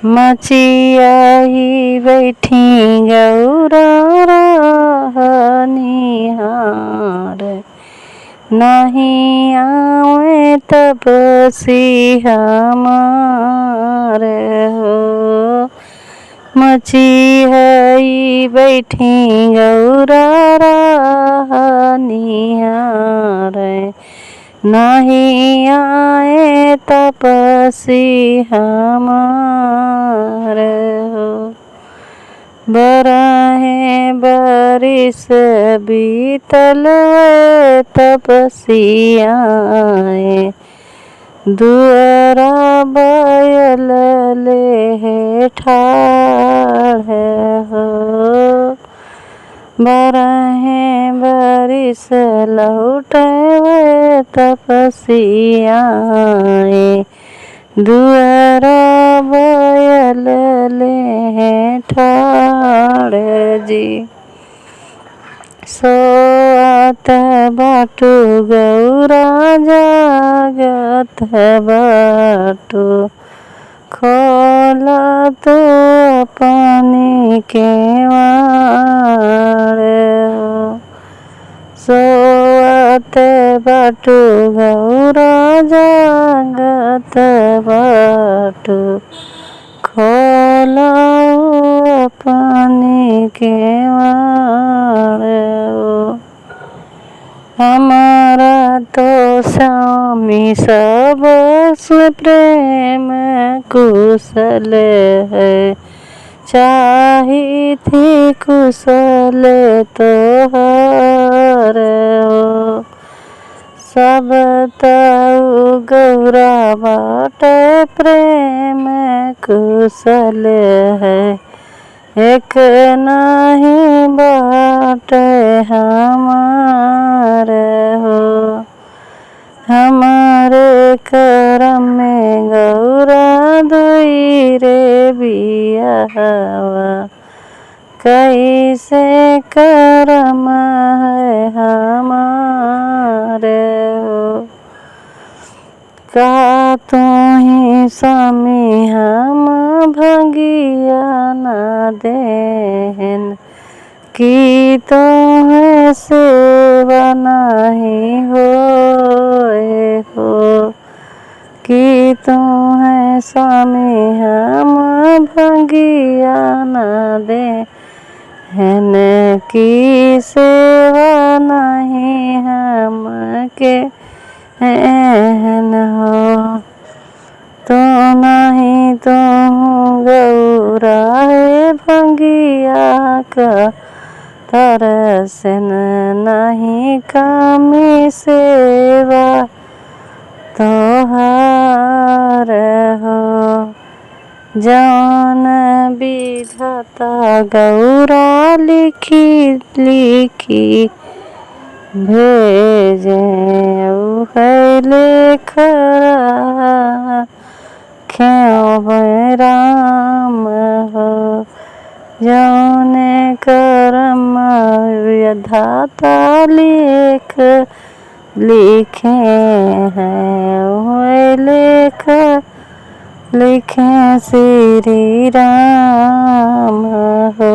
मचियाई बैठी गौरा निहार, नहीं आवे तब सी हमार हो। मचियाई बैठी गौरा निहार, नहीं आए तपसी हमार हो। बरहे बरिस बीतल तपसी आए, दुअरा बयल ले ठाढ़ हो। बरहे बरिस लौटे तपसी आए, दुअरा बयल ले ठाढ़ जी। सोअत बाटू गौरा जागत बाटू, खोला तो अपनी केवाड़ हो। सोअत बाटू गौरा जागत बाटू, खोला अपनी केवाड़ हो। हमारा तो स्वामी सब प्रेम कुशल है, चाही थी कुशल तोहर हो। सब तऊ गौरा बाट प्रेम कुशल है, एक नहीं बाट हमार हो। हमारे करम में गौरा दुई रे बियावा, कैसे करम है हमारे हो। का तू ही स्वामी हम भंगिया न देन, कि तुम्हें सेवा नहीं होए हो। कि तुम्हें स्वामी हम भंगिया न देन, की सेवा नहीं हमके एहन हो। तो नहीं तो गौरा है भंगिया का तरसन, नहीं कामी सेवा तोहार हो। जौन विधाता गौरा लिखी लिखी भेजे, है लेखरा क्यों राम हो। जौने करम विधाता लिखे हैं, वह लेख लिखे श्री राम हो।